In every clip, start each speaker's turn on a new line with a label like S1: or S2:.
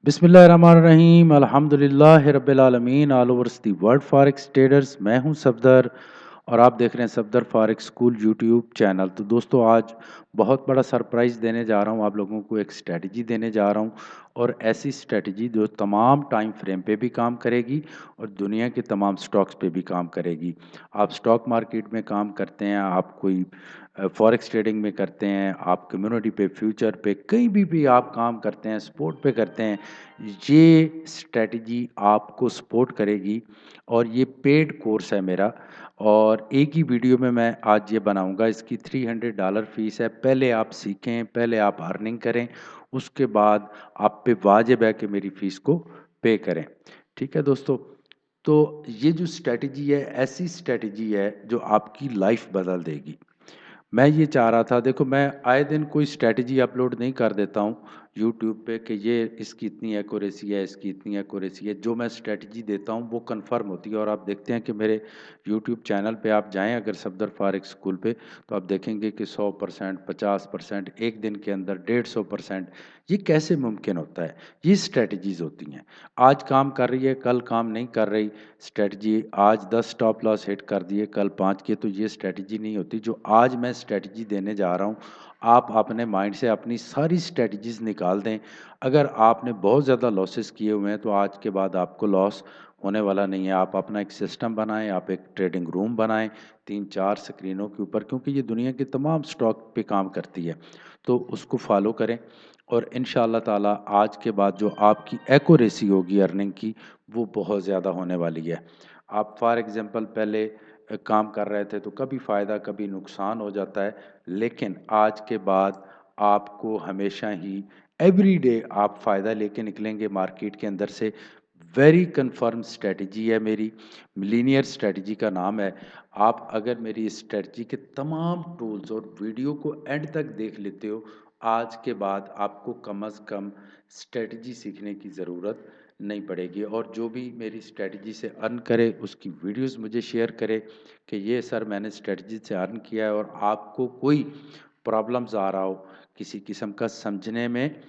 S1: बिस्मिल्लाहिर्रहमानिर्रहीम अल्हम्दुलिल्लाहि रब्बिल आलमीन all over the world forex traders. मैं हूं सफदर और आप देख रहे हैं Safdar forex school YouTube channel. तो दोस्तों आज बहुत बड़ा सरप्राइज़ देने जा रहा हूं आप लोगों को, एक स्ट्रेटजी देने जा रहा हूं और ऐसी स्ट्रेटजी जो तमाम टाइम फ्रेम पे भी काम करेगी और दुनिया के तमाम स्टॉक्स पे भी काम करेगी। आप स्टॉक मार्केट में काम करते हैं, आप कोई फॉरेक्स ट्रेडिंग में करते हैं, आप कम्युनिटी पे, फ्यूचर पे, कहीं भी आप काम करते हैं, स्पोर्ट पे करते हैं, ये स्ट्रेटजी आपको सपोर्ट करेगी और ये पेड कोर्स है मेरा और एक ही वीडियो में मैं आज ये बनाऊंगा। इसकी $300 फ़ीस है। पहले आप सीखें, पहले आप अर्निंग करें, उसके बाद आप पे वाजिब है कि मेरी फ़ीस को पे करें। ठीक है दोस्तों, तो ये जो स्ट्रेटजी है ऐसी स्ट्रेटजी है जो आपकी लाइफ बदल देगी। मैं ये चाह रहा था, देखो मैं आए दिन कोई स्ट्रैटेजी अपलोड नहीं कर देता हूँ यूट्यूब पे कि ये इसकी इतनी एक्यूरेसी है, इसकी इतनी एक्यूरेसी है। जो मैं स्ट्रैटेजी देता हूँ वो कंफर्म होती है और आप देखते हैं कि मेरे यूट्यूब चैनल पे आप जाएं अगर सफदर फारिक स्कूल पे, तो आप देखेंगे कि 100%, 50%, एक दिन के अंदर 150%। ये कैसे मुमकिन होता है? ये स्ट्रैटेजीज होती हैं। आज काम कर रही है, कल काम नहीं कर रही स्ट्रेटजी। आज 10 स्टॉप लॉस हिट कर दिए, कल 5 किए, तो ये स्ट्रेटजी नहीं होती। जो आज मैं स्ट्रेटजी देने जा रहा हूँ, आप अपने माइंड से अपनी सारी स्ट्रेटजीज निकाल दें। अगर आपने बहुत ज़्यादा लॉसेस किए हुए हैं तो आज के बाद आपको लॉस होने वाला नहीं है। आप अपना एक सिस्टम बनाएं, आप एक ट्रेडिंग रूम बनाएं 3-4 स्क्रीनों के ऊपर, क्योंकि ये दुनिया के तमाम स्टॉक पे काम करती है। तो उसको फॉलो करें और इंशाअल्लाह ताला आज के बाद जो आपकी एक्यूरेसी होगी अर्निंग की, वो बहुत ज़्यादा होने वाली है। आप फॉर एग्ज़ाम्पल पहले काम कर रहे थे तो कभी फ़ायदा कभी नुकसान हो जाता है, लेकिन आज के बाद आपको हमेशा ही एवरीडे आप फ़ायदा लेके निकलेंगे मार्केट के अंदर से। वेरी कन्फर्म स्ट्रेटजी है मेरी, लीनियर स्ट्रेटजी का नाम है। आप अगर मेरी स्ट्रेटजी के तमाम टूल्स और वीडियो को एंड तक देख लेते हो, आज के बाद आपको कम अज़ कम स्ट्रेटजी सीखने की ज़रूरत नहीं पड़ेगी। और जो भी मेरी स्ट्रेटजी से अर्न करे उसकी वीडियोस मुझे शेयर करे कि ये सर मैंने स्ट्रेटजी से अर्न किया है। और आपको कोई प्रॉब्लम्स आ रहा हो किसी किस्म का समझने में,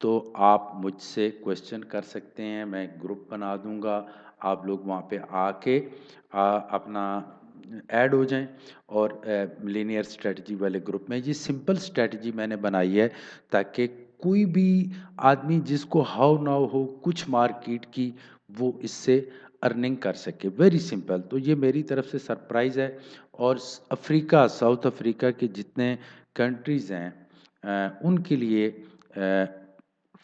S1: तो आप मुझसे क्वेश्चन कर सकते हैं, मैं ग्रुप बना दूंगा। आप लोग वहाँ पे आके अपना ऐड हो जाएं और लीनियर स्ट्रेटजी वाले ग्रुप में। ये सिंपल स्ट्रेटजी मैंने बनाई है ताकि कोई भी आदमी जिसको हाउ ना हो कुछ मार्केट की, वो इससे अर्निंग कर सके। Very simple. तो ये मेरी तरफ से सरप्राइज़ है। और अफ्रीका, साउथ अफ्रीका के जितने कंट्रीज़ हैं उनके लिए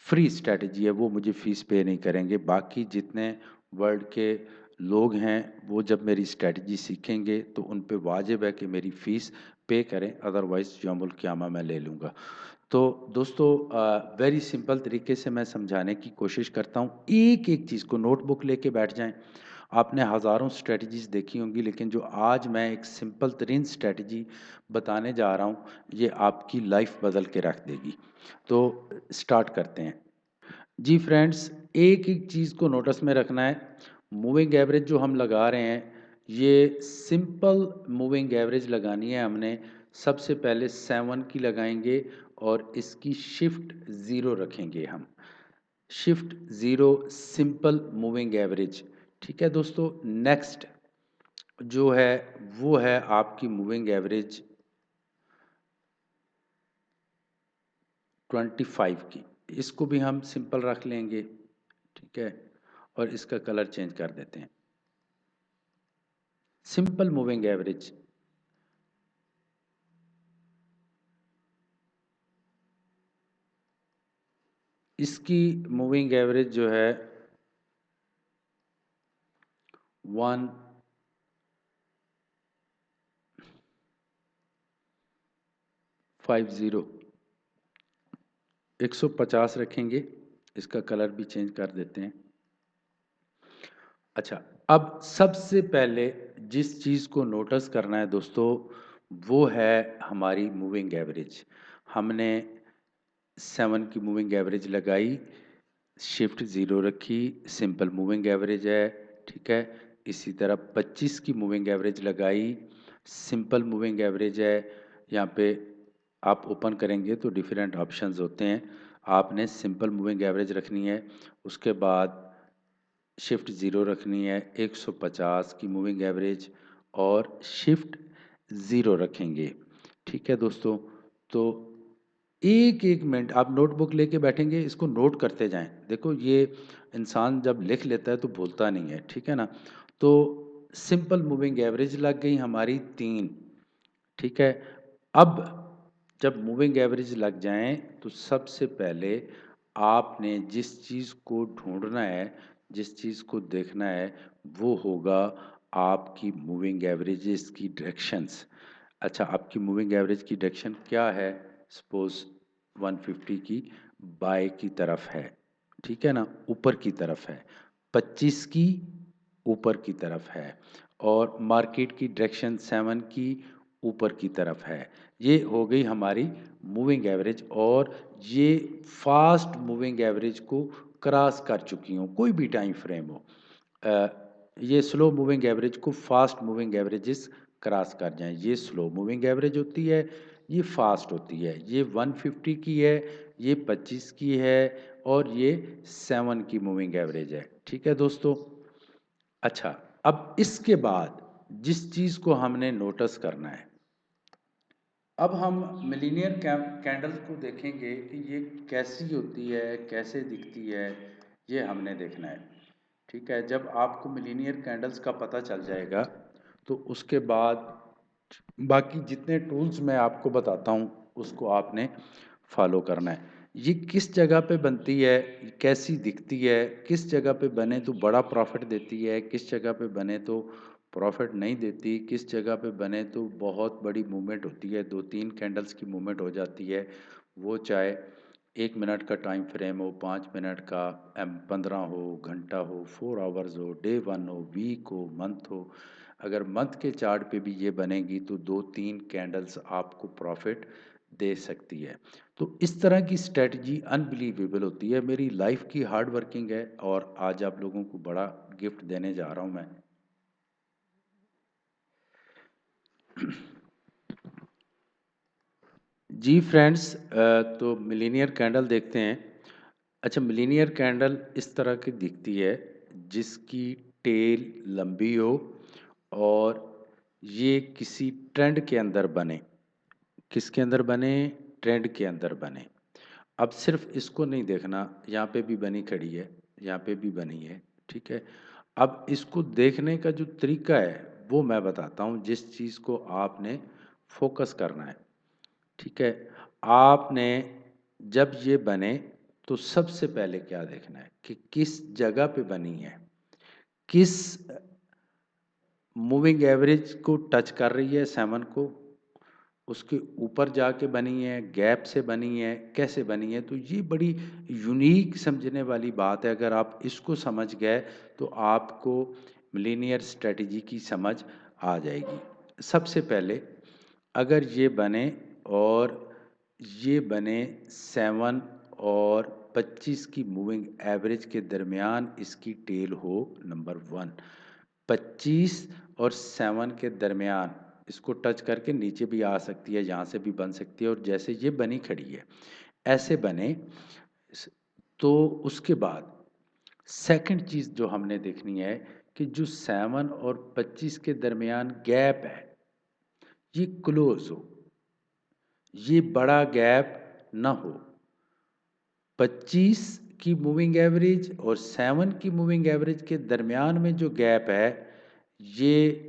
S1: फ्री स्ट्रैटेजी है, वो मुझे फ़ीस पे नहीं करेंगे। बाकी जितने वर्ल्ड के लोग हैं वो जब मेरी स्ट्रैटेजी सीखेंगे तो उन पे वाजिब है कि मेरी फ़ीस पे करें, अदरवाइज़ यौमुल क़यामा मैं ले लूँगा। तो दोस्तों वेरी सिंपल तरीके से मैं समझाने की कोशिश करता हूँ। एक-एक चीज़ को नोटबुक लेके बैठ जाएँ। आपने हज़ारों स्ट्रैटेजीज़ देखी होंगी, लेकिन जो आज मैं एक सिंपल तरीन स्ट्रैटेजी बताने जा रहा हूँ, ये आपकी लाइफ बदल के रख देगी। तो स्टार्ट करते हैं। जी फ्रेंड्स, एक-एक चीज़ को नोटिस में रखना है। मूविंग एवरेज जो हम लगा रहे हैं, ये सिंपल मूविंग एवरेज लगानी है हमने। सबसे पहले 7 की लगाएँगे और इसकी शिफ्ट 0 रखेंगे हम। Shift 0 simple moving average. ठीक है दोस्तों। नेक्स्ट जो है वो है आपकी मूविंग एवरेज 25 की। इसको भी हम सिंपल रख लेंगे। ठीक है, और इसका कलर चेंज कर देते हैं। Simple moving average. इसकी मूविंग एवरेज जो है 150, 150 रखेंगे। इसका कलर भी चेंज कर देते हैं। अच्छा, अब सबसे पहले जिस चीज़ को नोटिस करना है दोस्तों, वो है हमारी मूविंग एवरेज। हमने 7 की मूविंग एवरेज लगाई, शिफ्ट 0 रखी, सिंपल मूविंग एवरेज है। ठीक है, इसी तरह 25 की मूविंग एवरेज लगाई, सिंपल मूविंग एवरेज है। यहाँ पे आप ओपन करेंगे तो डिफरेंट ऑप्शंस होते हैं। आपने सिंपल मूविंग एवरेज रखनी है, उसके बाद शिफ्ट ज़ीरो रखनी है, 150 की मूविंग एवरेज और शिफ्ट ज़ीरो रखेंगे। ठीक है दोस्तों, तो एक एक मिनट आप नोटबुक लेके बैठेंगे, इसको नोट करते जाएं। देखो ये इंसान जब लिख लेता है तो भूलता नहीं है, ठीक है ना। तो सिंपल मूविंग एवरेज लग गई हमारी 3। ठीक है, अब जब मूविंग एवरेज लग जाएं तो सबसे पहले आपने जिस चीज़ को ढूंढना है, जिस चीज़ को देखना है, वो होगा आपकी मूविंग एवरेजेस की डायरेक्शंस। अच्छा, आपकी मूविंग एवरेज की डायरेक्शन क्या है? सपोज 150 की बाय की तरफ है, ठीक है ना, ऊपर की तरफ है। 25 की ऊपर की तरफ है और मार्केट की डायरेक्शन 7 की ऊपर की तरफ है। ये हो गई हमारी मूविंग एवरेज और ये फास्ट मूविंग एवरेज को क्रॉस कर चुकी हूँ, कोई भी टाइम फ्रेम हो। ये स्लो मूविंग एवरेज को फास्ट मूविंग एवरेजेस क्रॉस कर जाएं। ये स्लो मूविंग एवरेज होती है, ये फास्ट होती है। ये 150 की है, ये 25 की है और ये 7 की मूविंग एवरेज है। ठीक है दोस्तों। अच्छा, अब इसके बाद जिस चीज़ को हमने नोटिस करना है, अब हम मिलीनियर कैंडल्स को देखेंगे कि ये कैसी होती है, कैसे दिखती है, ये हमने देखना है। ठीक है, जब आपको मिलीनियर कैंडल्स का पता चल जाएगा तो उसके बाद बाकी जितने टूल्स मैं आपको बताता हूँ उसको आपने फॉलो करना है। ये किस जगह पे बनती है, कैसी दिखती है, किस जगह पे बने तो बड़ा प्रॉफिट देती है, किस जगह पे बने तो प्रॉफिट नहीं देती, किस जगह पे बने तो बहुत बड़ी मूवमेंट होती है, 2-3 कैंडल्स की मूवमेंट हो जाती है। वो चाहे 1 मिनट का टाइम फ्रेम हो, 5 मिनट का, 15 हो, घंटा हो, 4 आवर्स हो, डे 1 हो, वीक हो, मंथ हो। अगर मंथ के चार्ट पे भी ये बनेगी तो 2-3 कैंडल्स आपको प्रॉफिट दे सकती है। तो इस तरह की स्ट्रेटजी अनबिलीवेबल होती है, मेरी लाइफ की हार्ड वर्किंग है और आज आप लोगों को बड़ा गिफ्ट देने जा रहा हूँ मैं। जी फ्रेंड्स, तो मिलीनियर कैंडल देखते हैं। अच्छा, मिलीनियर कैंडल इस तरह की दिखती है जिसकी टेल लंबी हो और ये किसी ट्रेंड के अंदर बने। किसके अंदर बने? ट्रेंड के अंदर बने। अब सिर्फ इसको नहीं देखना, यहाँ पे भी बनी खड़ी है, यहाँ पे भी बनी है, ठीक है। अब इसको देखने का जो तरीका है वो मैं बताता हूँ, जिस चीज़ को आपने फोकस करना है। ठीक है, आपने जब ये बने तो सबसे पहले क्या देखना है कि किस जगह पे बनी है, किस मूविंग एवरेज को टच कर रही है 7 को, उसके ऊपर जाके बनी है, गैप से बनी है, कैसे बनी है। तो ये बड़ी यूनिक समझने वाली बात है। अगर आप इसको समझ गए तो आपको मिलीनियर स्ट्रेटजी की समझ आ जाएगी। सबसे पहले अगर ये बने और ये बने 7 और 25 की मूविंग एवरेज के दरमियान इसकी टेल हो, नंबर 1। 25 और 7 के दरमियान इसको टच करके नीचे भी आ सकती है, यहाँ से भी बन सकती है और जैसे ये बनी खड़ी है ऐसे बने। तो उसके बाद सेकंड चीज़ जो हमने देखनी है कि जो 7 और 25 के दरमियान गैप है ये क्लोज हो, ये बड़ा गैप ना हो। 25 की मूविंग एवरेज और 7 की मूविंग एवरेज के दरमियान में जो गैप है ये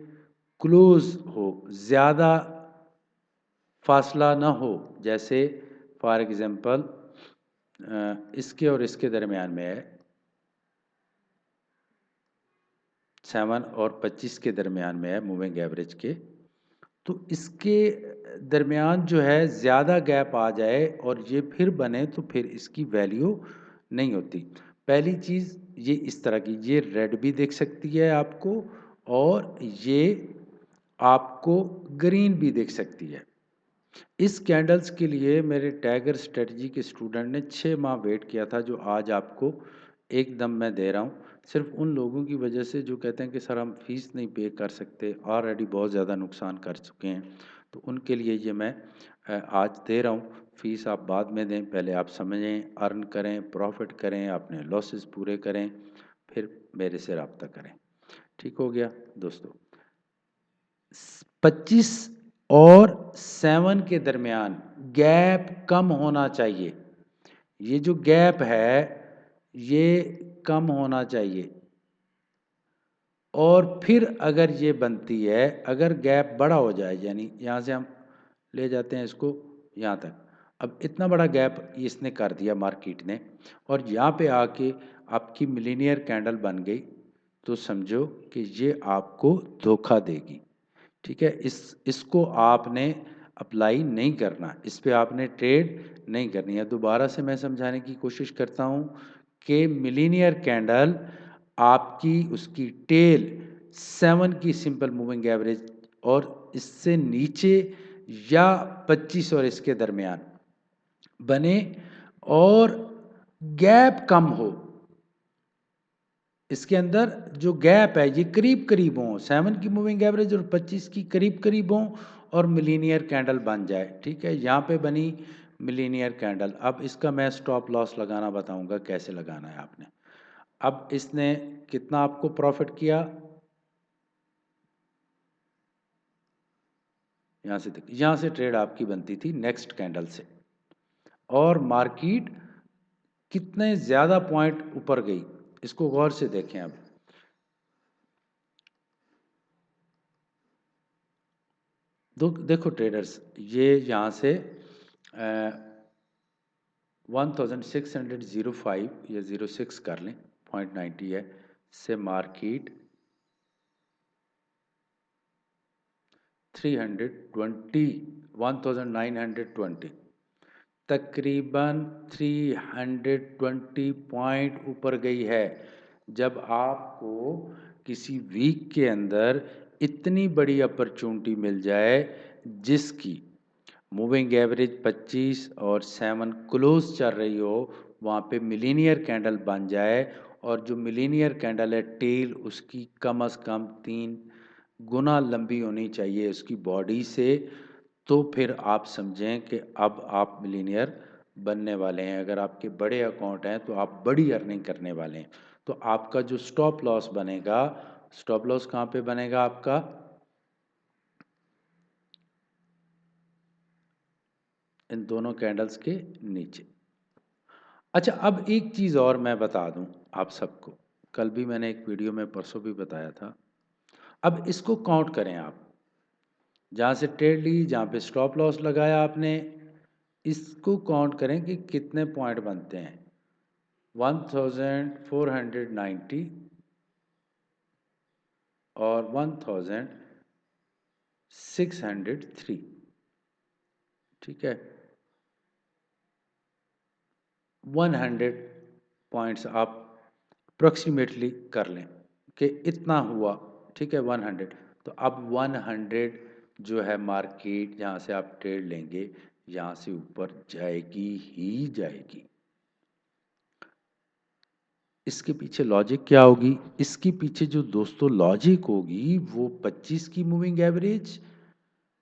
S1: क्लोज हो, ज़्यादा फासला ना हो। जैसे फॉर एग्जांपल इसके और इसके दरमियान में है, 7 और 25 के दरमियान में है मूविंग एवरेज के, तो इसके दरमियान जो है ज़्यादा गैप आ जाए और ये फिर बने तो फिर इसकी वैल्यू नहीं होती। पहली चीज़ ये इस तरह की, ये रेड भी दिख सकती है आपको और ये आपको ग्रीन भी दिख सकती है। इस कैंडल्स के लिए मेरे टैगर स्ट्रेटजी के स्टूडेंट ने 6 माह वेट किया था, जो आज आपको एकदम मैं दे रहा हूँ। सिर्फ उन लोगों की वजह से जो कहते हैं कि सर हम फीस नहीं पे कर सकते, ऑलरेडी बहुत ज़्यादा नुकसान कर चुके हैं, तो उनके लिए ये मैं आज दे रहा हूँ। फीस आप बाद में दें, पहले आप समझें, अर्न करें, प्रॉफिट करें, अपने लॉसेस पूरे करें, फिर मेरे से रब्ता करें। ठीक हो गया दोस्तों। 25 और 7 के दरमियान गैप कम होना चाहिए। ये जो गैप है ये कम होना चाहिए। और फिर अगर ये बनती है, अगर गैप बड़ा हो जाए, यानी यहाँ से हम ले जाते हैं इसको यहाँ तक, अब इतना बड़ा गैप इसने कर दिया मार्केट ने, और यहाँ पे आके आपकी मिलीनियर कैंडल बन गई, तो समझो कि ये आपको धोखा देगी। ठीक है, इसको आपने अप्लाई नहीं करना, इस पे आपने ट्रेड नहीं करनी है। दोबारा से मैं समझाने की कोशिश करता हूँ कि मिलीनियर कैंडल आपकी उसकी टेल 7 की सिंपल मूविंग एवरेज और इससे नीचे या 25 और इसके दरमियान बने और गैप कम हो, इसके अंदर जो गैप है ये करीब करीब हो, 7 की मूविंग एवरेज और 25 की करीब करीब हो, और मिलीनियर कैंडल बन जाए। ठीक है, यहाँ पे बनी मिलीनियर कैंडल। अब इसका मैं स्टॉप लॉस लगाना बताऊंगा कैसे लगाना है आपने। अब इसने कितना आपको प्रॉफिट किया, यहाँ से देखिए, यहाँ से ट्रेड आपकी बनती थी नेक्स्ट कैंडल से, और मार्केट कितने ज़्यादा पॉइंट ऊपर गई, इसको गौर से देखें। अब देखो ट्रेडर्स, ये यहाँ से 1605 या 06 कर लें, 0.90 है, से मार्केट 320 1920 तकरीबन 320 पॉइंट ऊपर गई है। जब आपको किसी वीक के अंदर इतनी बड़ी अपॉर्चुनिटी मिल जाए जिसकी मूविंग एवरेज 25 और 7 क्लोज चल रही हो, वहाँ पे मिलीनियर कैंडल बन जाए, और जो मिलीनियर कैंडल है टेल उसकी कम से कम 3 गुना लंबी होनी चाहिए उसकी बॉडी से, तो फिर आप समझें कि अब आप मिलीनियर बनने वाले हैं। अगर आपके बड़े अकाउंट हैं तो आप बड़ी अर्निंग करने वाले हैं। तो आपका जो स्टॉप लॉस बनेगा, स्टॉप लॉस कहाँ पे बनेगा आपका, इन दोनों कैंडल्स के नीचे। अच्छा, अब एक चीज़ और मैं बता दूं आप सबको, कल भी मैंने एक वीडियो में परसों भी बताया था। अब इसको काउंट करें आप, जहाँ से ट्रेड ली, जहाँ पे स्टॉप लॉस लगाया आपने, इसको काउंट करें कि कितने पॉइंट बनते हैं। 1490 और 1603। ठीक है, 100 पॉइंट्स आप अप्रोक्सीमेटली कर लें कि इतना हुआ। ठीक है, 100। तो अब 100 जो है मार्केट जहाँ से आप ट्रेड लेंगे, यहाँ से ऊपर जाएगी ही जाएगी। इसके पीछे लॉजिक क्या होगी, इसके पीछे जो दोस्तों लॉजिक होगी वो 25 की मूविंग एवरेज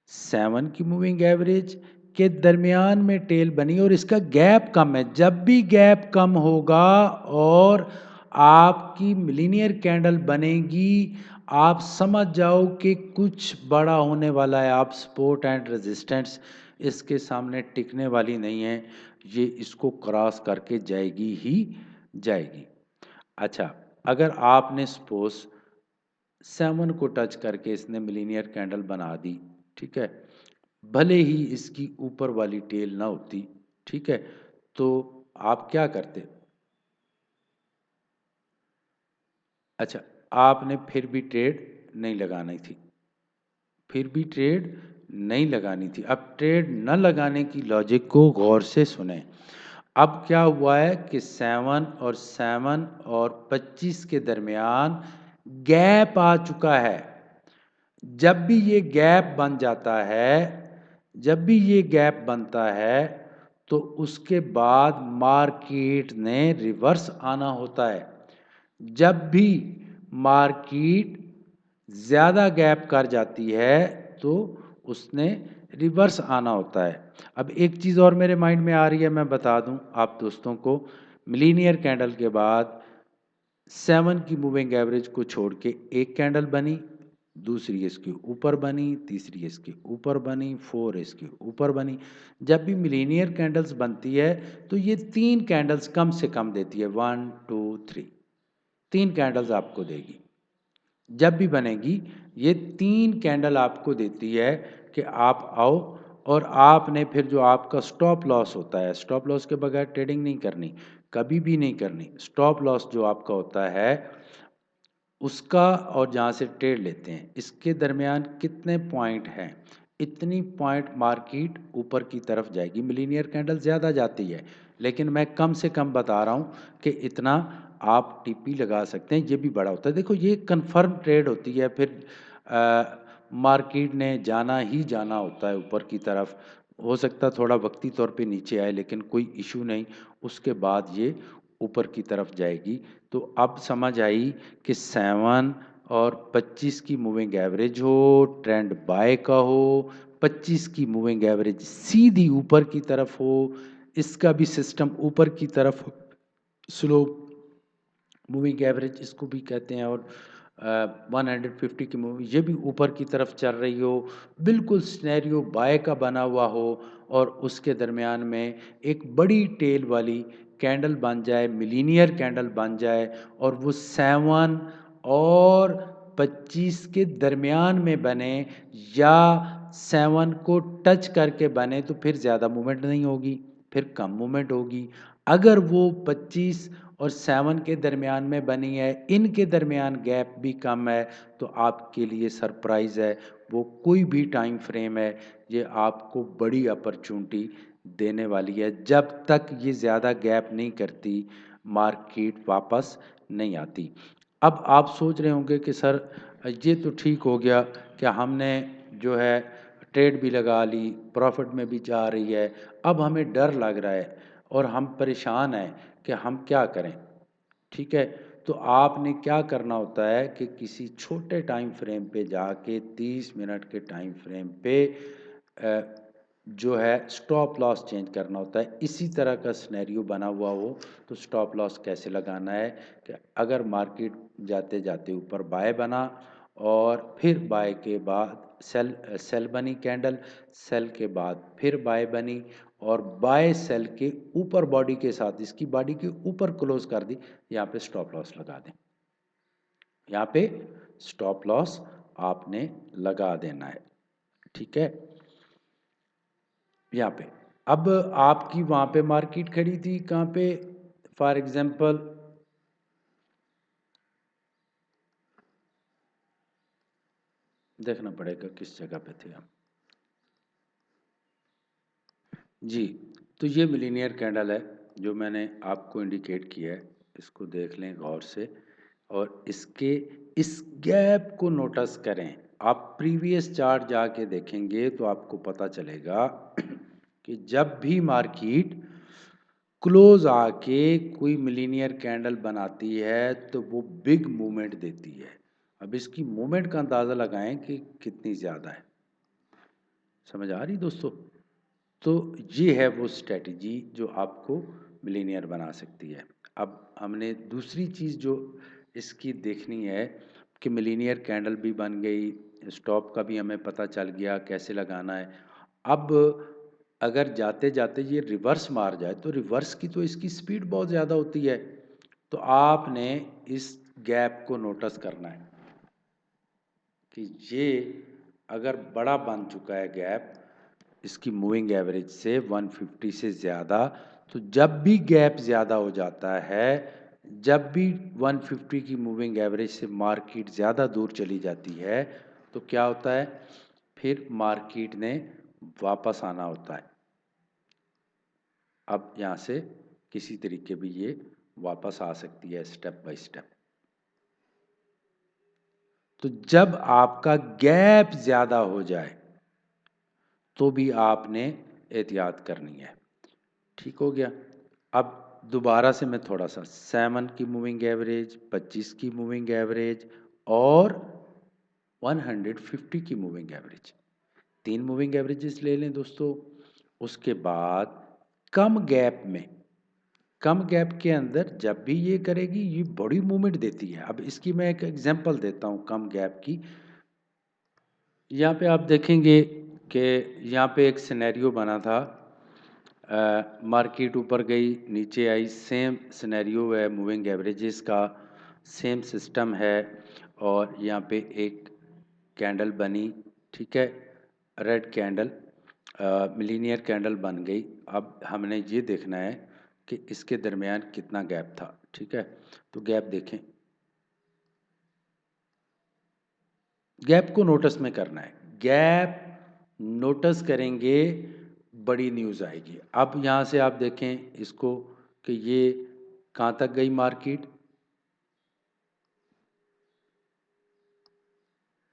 S1: 7 की मूविंग एवरेज के दरमियान में टेल बनी, और इसका गैप कम है। जब भी गैप कम होगा और आपकी मिलीनियर कैंडल बनेगी, आप समझ जाओ कि कुछ बड़ा होने वाला है। आप सपोर्ट एंड रेजिस्टेंस इसके सामने टिकने वाली नहीं है, ये इसको क्रॉस करके जाएगी ही जाएगी। अच्छा, अगर आपने सपोज 7 को टच करके इसने मिलीनियर कैंडल बना दी, ठीक है, भले ही इसकी ऊपर वाली टेल ना होती, ठीक है, तो आप क्या करते। अच्छा, आपने फिर भी ट्रेड नहीं लगानी थी, फिर भी ट्रेड नहीं लगानी थी। अब ट्रेड न लगाने की लॉजिक को गौर से सुने। अब क्या हुआ है कि 7 और 25 के दरमियान गैप आ चुका है। जब भी ये गैप बन जाता है, जब भी ये गैप बनता है, तो उसके बाद मार्केट ने रिवर्स आना होता है। जब भी मार्केट ज़्यादा गैप कर जाती है तो उसने रिवर्स आना होता है। अब एक चीज़ और मेरे माइंड में आ रही है, मैं बता दूं आप दोस्तों को। मिलीनियर कैंडल के बाद 7 की मूविंग एवरेज को छोड़ के एक कैंडल बनी, दूसरी इसके ऊपर बनी, तीसरी इसके ऊपर बनी, 4 इसके ऊपर बनी। जब भी मिलीनियर कैंडल्स बनती है तो ये 3 कैंडल्स कम से कम देती है, 1 2 3, 3 कैंडल्स आपको देगी। जब भी बनेगी ये 3 कैंडल आपको देती है कि आप आओ। और आपने फिर जो आपका स्टॉप लॉस होता है, स्टॉप लॉस के बगैर ट्रेडिंग नहीं करनी, कभी भी नहीं करनी। स्टॉप लॉस जो आपका होता है उसका और जहाँ से ट्रेड लेते हैं इसके दरमियान कितने पॉइंट हैं, इतनी पॉइंट मार्केट ऊपर की तरफ जाएगी। मिलीनियर कैंडल ज़्यादा जाती है, लेकिन मैं कम से कम बता रहा हूँ कि इतना आप टीपी लगा सकते हैं। ये भी बड़ा होता है, देखो ये कंफर्म ट्रेड होती है। फिर मार्केट ने जाना ही जाना होता है ऊपर की तरफ। हो सकता है थोड़ा वक्ती तौर पे नीचे आए, लेकिन कोई इशू नहीं, उसके बाद ये ऊपर की तरफ जाएगी। तो अब समझ आई कि 7 और 25 की मूविंग एवरेज हो, ट्रेंड बाय का हो, 25 की मूविंग एवरेज सीधी ऊपर की तरफ हो, इसका भी सिस्टम ऊपर की तरफ, स्लो मूविंग एवरेज इसको भी कहते हैं, और 150 की मूवी ये भी ऊपर की तरफ चल रही हो, बिल्कुल स्नैरियो बाय का बना हुआ हो, और उसके दरमियान में एक बड़ी टेल वाली कैंडल बन जाए, मिलीनियर कैंडल बन जाए, और वो 7 और 25 के दरमियान में बने, या 7 को टच करके बने, तो फिर ज़्यादा मूवमेंट नहीं होगी, फिर कम मूवमेंट होगी। अगर वो 25 और 7 के दरमियान में बनी है, इनके दरमियान गैप भी कम है, तो आपके लिए सरप्राइज़ है। वो कोई भी टाइम फ्रेम है, ये आपको बड़ी अपॉर्चुनिटी देने वाली है। जब तक ये ज़्यादा गैप नहीं करती मार्केट वापस नहीं आती। अब आप सोच रहे होंगे कि सर ये तो ठीक हो गया, क्या हमने जो है ट्रेड भी लगा ली, प्रॉफिट में भी जा रही है, अब हमें डर लग रहा है और हम परेशान हैं कि हम क्या करें। ठीक है, तो आपने क्या करना होता है कि किसी छोटे टाइम फ्रेम पे जाके 30 मिनट के टाइम फ्रेम पे अ, जो है स्टॉप लॉस चेंज करना होता है। इसी तरह का सिनेरियो बना हुआ हो तो स्टॉप लॉस कैसे लगाना है कि अगर मार्केट जाते जाते ऊपर बाय बना, और फिर बाय के बाद सेल सेल बनी कैंडल, सेल के बाद फिर बाय बनी, और बाय सेल के ऊपर बॉडी के साथ इसकी बॉडी के ऊपर क्लोज कर दी, यहाँ पे स्टॉप लॉस लगा दें। यहाँ पे स्टॉप लॉस आपने लगा देना है। ठीक है, यहाँ पे अब आपकी वहाँ पे मार्केट खड़ी थी कहाँ पे, फॉर एग्जांपल देखना पड़ेगा किस जगह पे थे हम। जी, तो ये मिलीनियर कैंडल है जो मैंने आपको इंडिकेट किया है, इसको देख लें गौर से, और इसके इस गैप को नोटिस करें। आप प्रीवियस चार्ट जाके देखेंगे तो आपको पता चलेगा कि जब भी मार्केट क्लोज आके कोई मिलीनियर कैंडल बनाती है तो वो बिग मूवमेंट देती है। अब इसकी मूवमेंट का अंदाज़ा लगाएं कि कितनी ज़्यादा है। समझ आ रही दोस्तों? तो ये है वो स्ट्रेटजी जो आपको मिलीनियर बना सकती है। अब हमने दूसरी चीज़ जो इसकी देखनी है कि मिलीनियर कैंडल भी बन गई, स्टॉप का भी हमें पता चल गया कैसे लगाना है। अब अगर जाते जाते ये रिवर्स मार जाए तो रिवर्स की तो इसकी स्पीड बहुत ज़्यादा होती है। तो आपने इस गैप को नोटिस करना है कि ये अगर बड़ा बन चुका है गैप इसकी मूविंग एवरेज से 150 से ज़्यादा, तो जब भी गैप ज़्यादा हो जाता है, जब भी 150 की मूविंग एवरेज से मार्केट ज़्यादा दूर चली जाती है, तो क्या होता है, फिर मार्केट ने वापस आना होता है। अब यहाँ से किसी तरीके भी ये वापस आ सकती है स्टेप बाय स्टेप। तो जब आपका गैप ज़्यादा हो जाए तो भी आपने एहतियात करनी है। ठीक हो गया। अब दोबारा से मैं थोड़ा सा 7 की मूविंग एवरेज, 25 की मूविंग एवरेज और 150 की मूविंग एवरेज, 3 मूविंग एवरेजेस ले लें दोस्तों। उसके बाद कम गैप में, कम गैप के अंदर जब भी ये करेगी ये बड़ी मूवमेंट देती है। अब इसकी मैं एक एग्जांपल देता हूँ कम गैप की। यहाँ पे आप देखेंगे कि यहाँ पे एक सिनेरियो बना था, मार्केट ऊपर गई नीचे आई, सेम सिनेरियो है, मूविंग एवरेजेस का सेम सिस्टम है, और यहाँ पे एक कैंडल बनी, ठीक है, रेड कैंडल, मिलीनियर कैंडल बन गई। अब हमने ये देखना है कि इसके दरमियान कितना गैप था, ठीक है। तो गैप देखें, गैप को नोटिस में करना है, गैप नोटिस करेंगे बड़ी न्यूज़ आएगी। अब यहाँ से आप देखें इसको कि ये कहाँ तक गई मार्केट,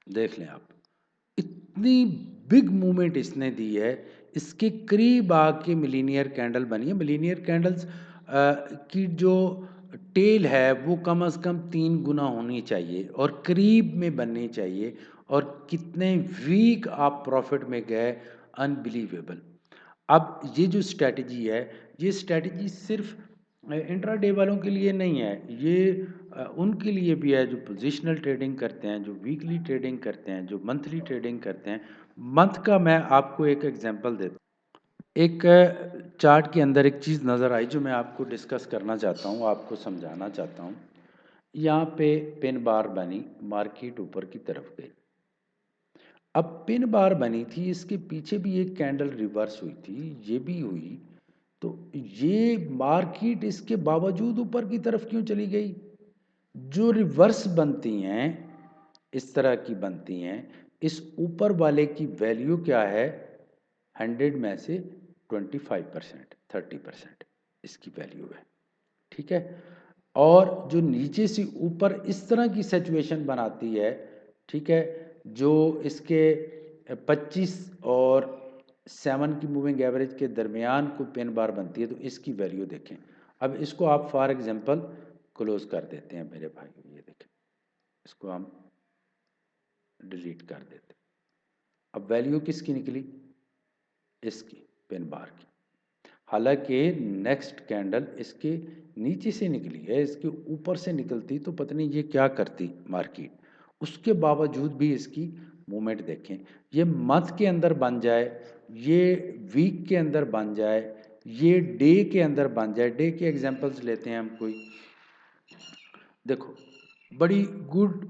S1: देख लें आप, इतनी बिग मूवमेंट इसने दी है। इसके करीब आके मिलीनियर कैंडल बनी है। मिलीनियर कैंडल्स की जो टेल है वो कम से कम 3 गुना होनी चाहिए और करीब में बननी चाहिए, और कितने वीक आप प्रॉफिट में गए, अनबिलीवेबल। अब ये जो स्ट्रैटेजी है, ये स्ट्रैटेजी सिर्फ इंट्राडे वालों के लिए नहीं है, ये उनके लिए भी है जो पोजिशनल ट्रेडिंग करते हैं, जो वीकली ट्रेडिंग करते हैं, जो मंथली ट्रेडिंग करते हैं। मंथ का मैं आपको एक एग्जांपल देता हूँ। एक चार्ट के अंदर एक चीज़ नज़र आई जो मैं आपको डिस्कस करना चाहता हूँ, आपको समझाना चाहता हूँ। यहाँ पे पिन बार बनी, मार्केट ऊपर की तरफ गई। अब पिन बार बनी थी, इसके पीछे भी एक कैंडल रिवर्स हुई थी, ये भी हुई। तो ये मार्केट इसके बावजूद ऊपर की तरफ क्यों चली गई? जो रिवर्स बनती हैं, इस तरह की बनती हैं, इस ऊपर वाले की वैल्यू क्या है? 100 में से 25%, 30% इसकी वैल्यू है, ठीक है। और जो नीचे से ऊपर इस तरह की सिचुएशन बनाती है, ठीक है, जो इसके 25 और 7 की मूविंग एवरेज के दरमियान को पिन बार बनती है, तो इसकी वैल्यू देखें। अब इसको आप फॉर एग्जांपल क्लोज कर देते हैं मेरे भाई, ये देखें, इसको हम डिलीट कर देते हैं। अब वैल्यू किसकी निकली? इसकी, पिन बार की। हालांकि नेक्स्ट कैंडल इसके नीचे से निकली है, इसके ऊपर से निकलती तो पता नहीं ये क्या करती मार्केट। उसके बावजूद भी इसकी मूवमेंट देखें, ये मंथ के अंदर बन जाए, ये वीक के अंदर बन जाए, ये डे के अंदर बन जाए। डे के एग्जांपल्स लेते हैं हम कोई, देखो बड़ी गुड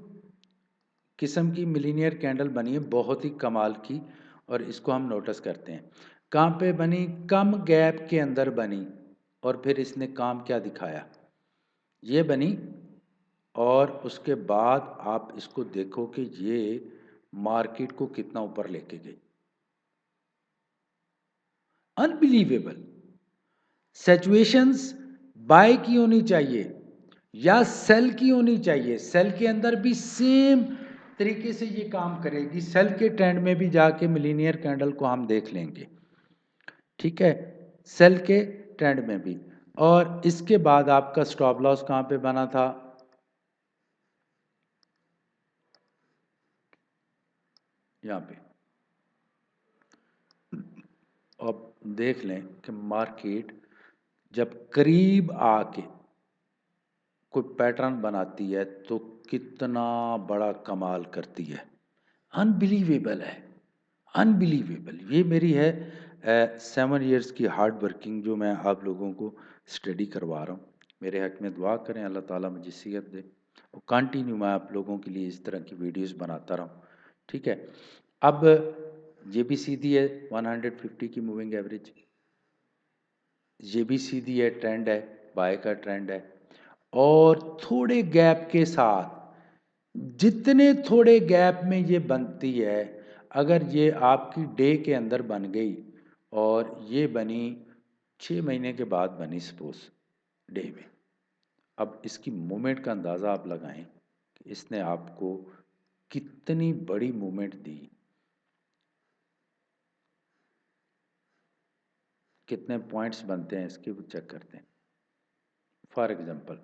S1: किस्म की मिलीनियर कैंडल बनी है, बहुत ही कमाल की, और इसको हम नोटिस करते हैं। कहाँ पे बनी? कम गैप के अंदर बनी, और फिर इसने काम क्या दिखाया? ये बनी, और उसके बाद आप इसको देखो कि ये मार्केट को कितना ऊपर लेके गई, अनबिलीवेबल। सिचुएशंस बाय की होनी चाहिए या सेल की होनी चाहिए, सेल के अंदर भी सेम तरीके से ये काम करेगी। सेल के ट्रेंड में भी जाके मिलीनियर कैंडल को हम देख लेंगे, ठीक है, सेल के ट्रेंड में भी। और इसके बाद आपका स्टॉप लॉस कहाँ पे बना था? यहाँ पे। अब देख लें कि मार्केट जब करीब आके कोई पैटर्न बनाती है तो कितना बड़ा कमाल करती है, अनबिलीवेबल है, अनबिलीवेबल। ये मेरी है 7 इयर्स की हार्ड वर्किंग जो मैं आप लोगों को स्टडी करवा रहा हूँ। मेरे हक में दुआ करें, अल्लाह ताला मुझे सेहत दे और कंटिन्यू मैं आप लोगों के लिए इस तरह की वीडियोस बनाता रहूँ, ठीक है। अब ये भी सीधी है 150 की मूविंग एवरेज, ये भी सीधी है, ट्रेंड है, बाय का ट्रेंड है, और थोड़े गैप के साथ, जितने थोड़े गैप में ये बनती है, अगर ये आपकी डे के अंदर बन गई और ये बनी 6 महीने के बाद बनी सपोज डे में, अब इसकी मूवमेंट का अंदाज़ा आप लगाएं कि इसने आपको कितनी बड़ी मूवमेंट दी। कितने पॉइंट्स बनते हैं इसके वो चेक करते हैं। फॉर एग्जांपल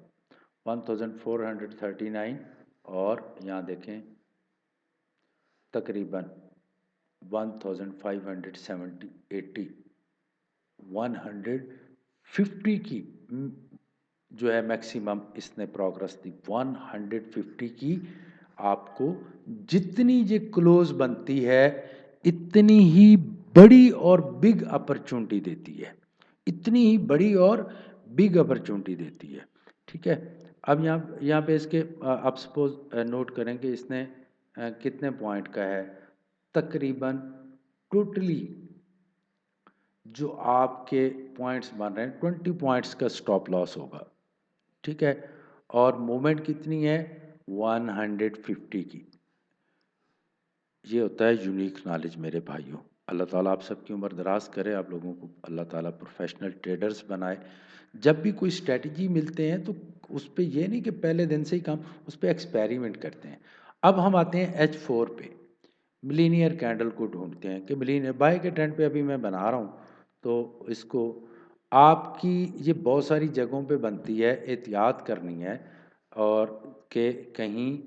S1: 1439, और यहाँ देखें तकरीबन 1570 80 150 की जो है मैक्सिमम इसने प्रोग्रेस दी। 150 की आपको जितनी ये क्लोज बनती है इतनी ही बड़ी और बिग अपॉर्चुनिटी देती है, इतनी ही बड़ी और बिग अपॉर्चुनिटी देती है। ठीक है, अब यहाँ पे इसके आप सपोज नोट करें कि इसने कितने पॉइंट का है, तकरीबन टोटली जो आपके पॉइंट्स बन रहे हैं 20 पॉइंट्स का स्टॉप लॉस होगा। ठीक है, और मूवमेंट कितनी है 150 की। ये होता है यूनिक नॉलेज मेरे भाइयों। अल्लाह ताला आप सबकी उम्र दराज करे, आप लोगों को अल्लाह ताला प्रोफेशनल ट्रेडर्स बनाए। जब भी कोई स्ट्रेटजी मिलते हैं तो उस पर यह नहीं कि पहले दिन से ही काम, उस पर एक्सपेरिमेंट करते हैं। अब हम आते हैं H4 पे, मिलीनियर कैंडल को ढूंढते हैं कि मिलीनियर बाय के ट्रेंड पे अभी मैं बना रहा हूँ। तो इसको आपकी ये बहुत सारी जगहों पे बनती है, एहतियात करनी है और कि कहीं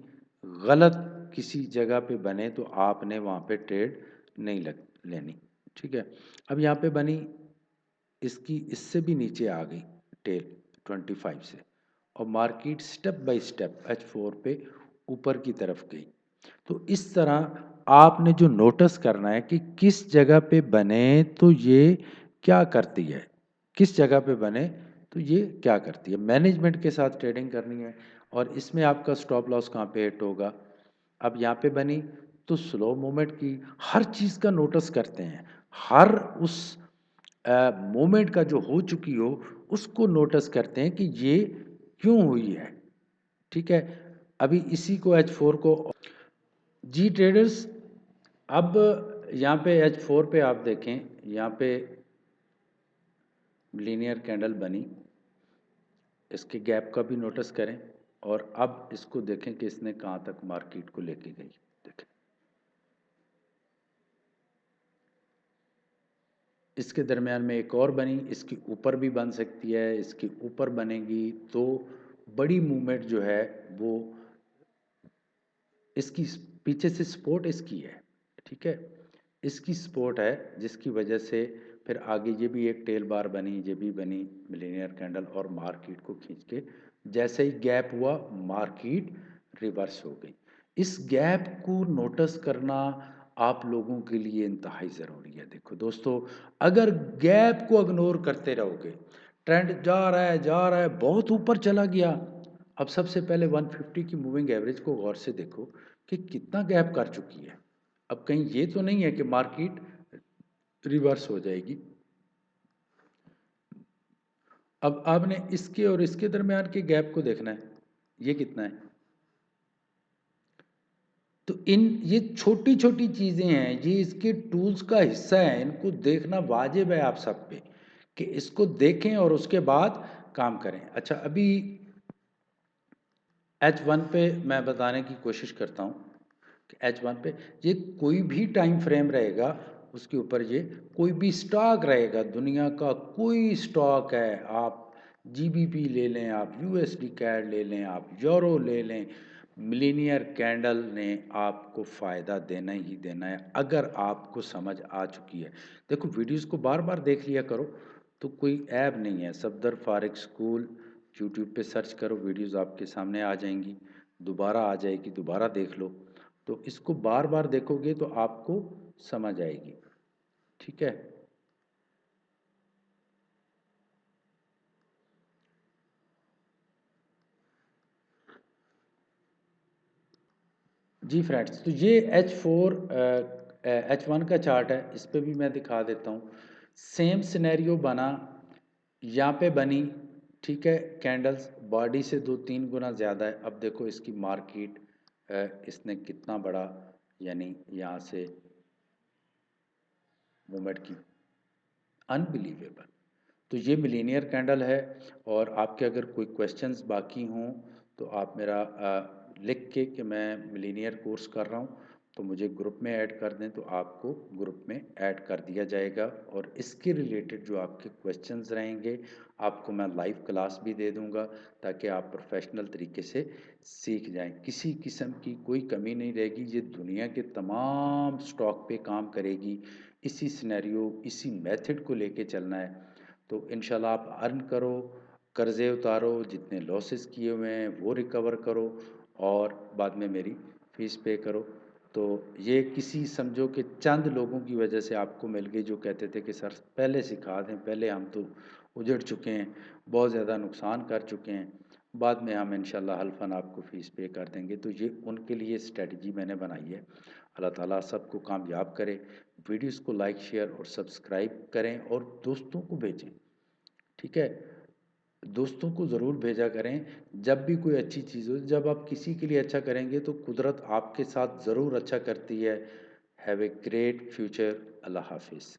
S1: गलत किसी जगह पे बने तो आपने वहाँ पे ट्रेड नहीं लग लेनी। ठीक है, अब यहाँ पे बनी, इसकी इससे भी नीचे आ गई टेल 25 से, और market step by step H4 पे ऊपर की तरफ गई। तो इस तरह आपने जो नोटिस करना है कि किस जगह पे बने तो ये क्या करती है, किस जगह पे बने तो ये क्या करती है। मैनेजमेंट के साथ ट्रेडिंग करनी है और इसमें आपका स्टॉप लॉस कहाँ पे हिट होगा। अब यहाँ पे बनी तो स्लो मूवमेंट की हर चीज़ का नोटिस करते हैं, हर उस मूवमेंट का जो हो चुकी हो उसको नोटिस करते हैं कि ये क्यों हुई है। ठीक है, अभी इसी को H4 को जी ट्रेडर्स, अब यहाँ पे H4 पे आप देखें, यहाँ पे लीनियर कैंडल बनी, इसके गैप का भी नोटिस करें और अब इसको देखें कि इसने कहाँ तक मार्केट को लेके गई। देखें इसके दरमियान में एक और बनी, इसके ऊपर भी बन सकती है, इसके ऊपर बनेगी तो बड़ी मूवमेंट जो है वो इसकी पीछे से सपोर्ट इसकी है। ठीक है, इसकी सपोर्ट है जिसकी वजह से फिर आगे ये भी एक टेल बार बनी, ये भी बनी मिलीनियर कैंडल और मार्केट को खींच के जैसे ही गैप हुआ मार्केट रिवर्स हो गई। इस गैप को नोटिस करना आप लोगों के लिए इंतहाई ज़रूरी है। देखो दोस्तों, अगर गैप को इग्नोर करते रहोगे, ट्रेंड जा रहा है बहुत ऊपर चला गया, अब सबसे पहले 150 की मूविंग एवरेज को गौर से देखो कि कितना गैप कर चुकी है। अब कहीं ये तो नहीं है कि मार्केट रिवर्स हो जाएगी। अब आपने इसके और इसके दरमियान के गैप को देखना है, ये कितना है। तो इन ये छोटी छोटी चीज़ें हैं, ये इसके टूल्स का हिस्सा है, इनको देखना वाजिब है आप सब पे कि इसको देखें और उसके बाद काम करें। अच्छा, अभी H1 पे मैं बताने की कोशिश करता हूँ कि H1 पे ये कोई भी टाइम फ्रेम रहेगा उसके ऊपर, ये कोई भी स्टॉक रहेगा, दुनिया का कोई स्टॉक है, आप GBP ले लें, आप USD कैड ले लें, आप यूरो ले लें, मिलीनियर कैंडल ने आपको फ़ायदा देना ही देना है अगर आपको समझ आ चुकी है। देखो वीडियोस को बार बार देख लिया करो, तो कोई ऐप नहीं है, सफदर फारिक स्कूल यूट्यूब पे सर्च करो, वीडियोस आपके सामने आ जाएंगी, दोबारा आ जाएगी, दोबारा देख लो। तो इसको बार बार देखोगे तो आपको समझ आएगी। ठीक है, जी फ्रेंड्स, तो ये H1 का चार्ट है, इस पे भी मैं दिखा देता हूँ। सेम सिनेरियो बना, यहाँ पे बनी, ठीक है, कैंडल्स बॉडी से 2-3 गुना ज़्यादा है। अब देखो इसकी मार्केट इसने कितना बड़ा यानी यहाँ से मूवमेंट की, अनबिलीवेबल। तो ये मिलीनियर कैंडल है और आपके अगर कोई क्वेश्चंस बाकी हों तो आप मेरा लिख के कि मैं मिलीनियर कोर्स कर रहा हूँ तो मुझे ग्रुप में ऐड कर दें तो आपको ग्रुप में ऐड कर दिया जाएगा और इसके रिलेटेड जो आपके क्वेश्चंस रहेंगे आपको मैं लाइव क्लास भी दे दूंगा ताकि आप प्रोफेशनल तरीके से सीख जाएं। किसी किस्म की कोई कमी नहीं रहेगी, ये दुनिया के तमाम स्टॉक पे काम करेगी। इसी सिनेरियो इसी मेथड को लेके चलना है। तो इंशाल्लाह आप अर्न करो, कर्ज़े उतारो, जितने लॉसेस किए हुए हैं वो रिकवर करो और बाद में मेरी फ़ीस पे करो। तो ये किसी समझो कि चंद लोगों की वजह से आपको मिल गई जो कहते थे कि सर पहले सिखा दें, पहले हम तो उजड़ चुके हैं, बहुत ज़्यादा नुकसान कर चुके हैं, बाद में हम इंशाल्लाह हल्फन आपको फ़ीस पे कर देंगे। तो ये उनके लिए स्ट्रेटजी मैंने बनाई है। अल्लाह ताला सबको कामयाब करे। वीडियोस को लाइक शेयर और सब्सक्राइब करें और दोस्तों को भेजें, ठीक है? दोस्तों को ज़रूर भेजा करें जब भी कोई अच्छी चीज़ हो। जब आप किसी के लिए अच्छा करेंगे तो कुदरत आपके साथ ज़रूर अच्छा करती है। Have a great future. अल्लाह हाफिज़।